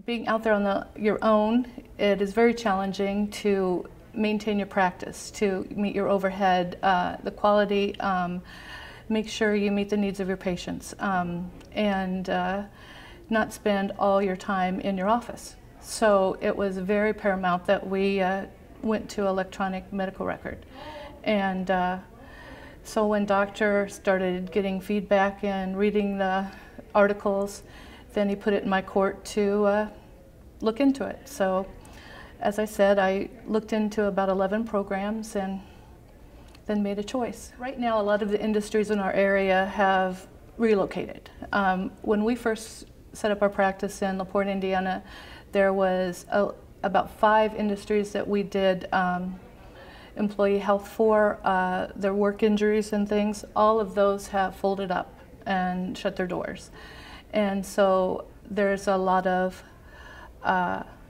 being out there on your own, it is very challenging to maintain your practice, to meet your overhead, the quality, make sure you meet the needs of your patients, and not spend all your time in your office. So it was very paramount that we went to electronic medical record. And so when doctor started getting feedback and reading the articles, then he put it in my court to look into it. So as I said, I looked into about 11 programs and then made a choice. Right now, a lot of the industries in our area have relocated. When we first set up our practice in LaPorte, Indiana, there was about 5 industries that we did employee health for, their work injuries and things. All of those have folded up and shut their doors. And so there's a lot of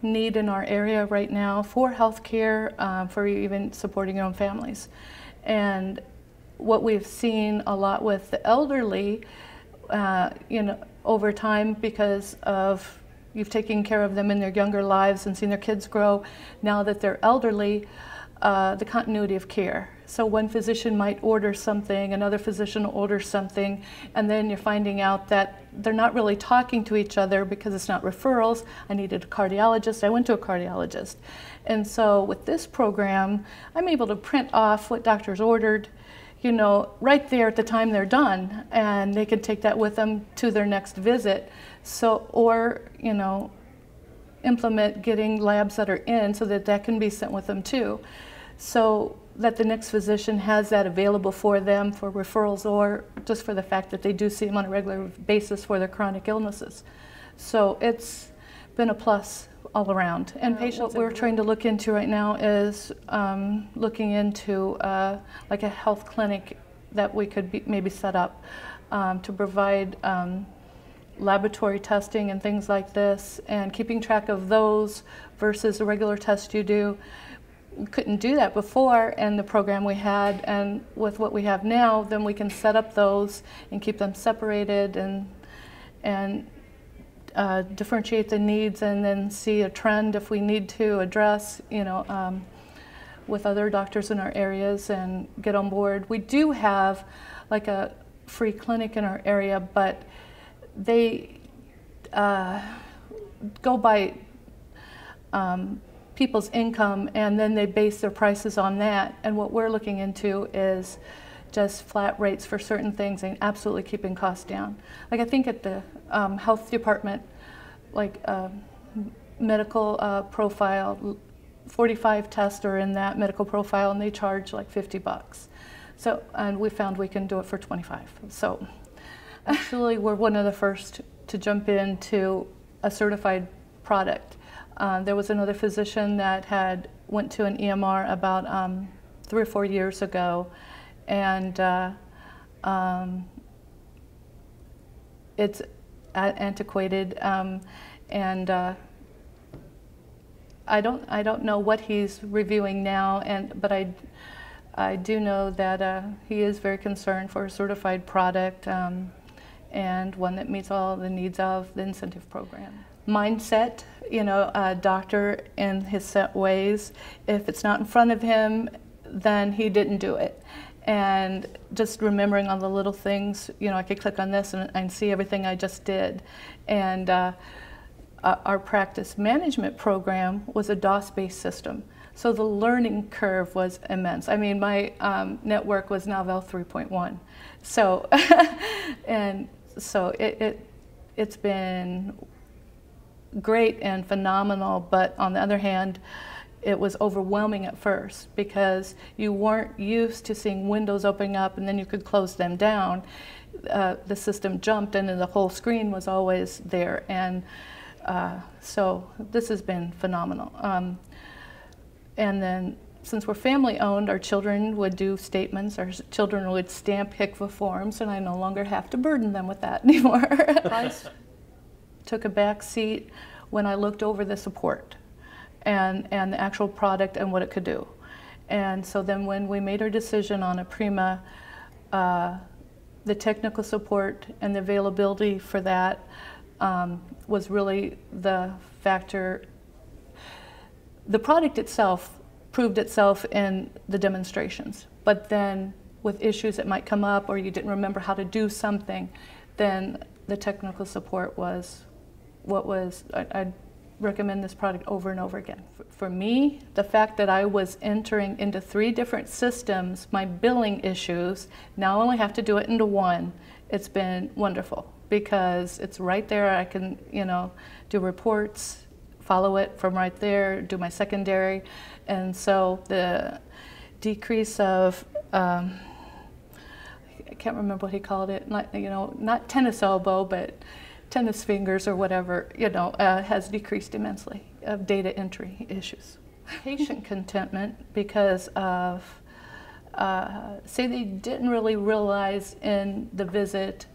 need in our area right now for healthcare, for even supporting your own families. And what we've seen a lot with the elderly, you know, over time, because of you've taken care of them in their younger lives and seen their kids grow, now that they're elderly, the continuity of care. So one physician might order something, another physician orders something, and then you're finding out that they're not really talking to each other because it's not referrals. I needed a cardiologist, I went to a cardiologist. And so with this program, I'm able to print off what doctors ordered, you know, right there at the time they're done, and they can take that with them to their next visit. So, or, you know, implement getting labs that are in so that that can be sent with them too. So that the next physician has that available for them for referrals or just for the fact that they do see them on a regular basis for their chronic illnesses. So it's been a plus all around. And what we're trying to look into right now is looking into like a health clinic that we could maybe set up to provide laboratory testing and things like this, and keeping track of those versus the regular test you do. We couldn't do that before in the program we had, and with what we have now, then we can set up those and keep them separated and differentiate the needs, and then see a trend if we need to address, you know, with other doctors in our areas and get on board. We do have like a free clinic in our area, but they go by people's income, and then they base their prices on that. And what we're looking into is just flat rates for certain things and absolutely keeping costs down. Like I think at the health department, like medical profile, 45 tests are in that medical profile, and they charge like $50. So, and we found we can do it for 25. So actually, we're one of the first to jump into a certified product. There was another physician that went to an EMR about 3 or 4 years ago, and it's antiquated, and I don't know what he's reviewing now, but I do know that he is very concerned for a certified product, and one that meets all the needs of the incentive program. Mindset, you know, a doctor in his set ways. If it's not in front of him, then he didn't do it. And just remembering all the little things, you know, I could click on this and see everything I just did. And our practice management program was a DOS-based system. So the learning curve was immense. I mean, my network was Novell 3.1. So, and so it's been great and phenomenal, but on the other hand, it was overwhelming at first because you weren't used to seeing windows opening up and then you could close them down. The system jumped and then the whole screen was always there, and so this has been phenomenal. And then since we're family owned, our children would do statements, our children would stamp HCFA forms, and I no longer have to burden them with that anymore. Took a back seat when I looked over the support and the actual product and what it could do. And so then when we made our decision on a Prima, the technical support and the availability for that was really the factor. The product itself proved itself in the demonstrations, but then with issues that might come up or you didn't remember how to do something, then the technical support was what was, I'd recommend this product over and over again. For me, the fact that I was entering into 3 different systems, my billing issues, now I only have to do it into one. It's been wonderful because it's right there. I can, do reports, follow it from right there, do my secondary. And so the decrease of, I can't remember what he called it, not tennis elbow, but tennis fingers or whatever, has decreased immensely of data entry issues. Patient contentment because of, say they didn't really realize in the visit,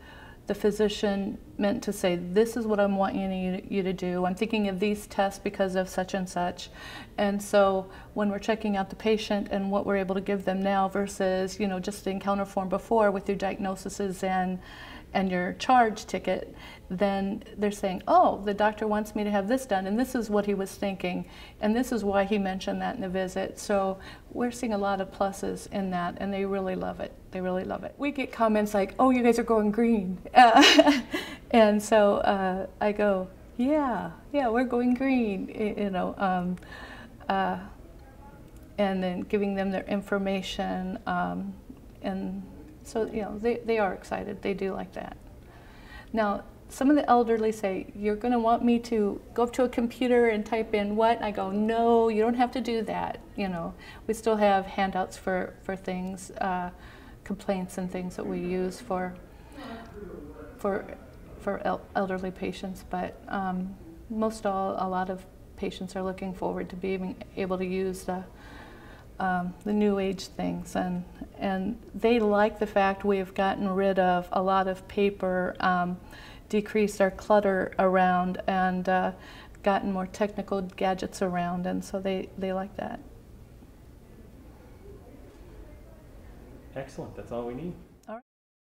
the physician meant to say, this is what I'm wanting you to do. I'm thinking of these tests because of such and such. And so when we're checking out the patient and what we're able to give them now versus, just the encounter form before with your diagnoses and your charge ticket, then they're saying, oh, the doctor wants me to have this done, and this is what he was thinking, and this is why he mentioned that in the visit. So we're seeing a lot of pluses in that, and they really love it. They really love it. We get comments like, oh, you guys are going green. And so I go, yeah, we're going green, and then giving them their information, and so, they are excited. They do like that. Now, some of the elderly say, you're going to want me to go up to a computer and type in what? And I go, no, you don't have to do that. We still have handouts for things, complaints and things that we use for elderly patients. But most all, a lot of patients are looking forward to being able to use the new age things, and they like the fact we have gotten rid of a lot of paper, decreased our clutter around, and gotten more technical gadgets around, and so they like that. Excellent, that's all we need.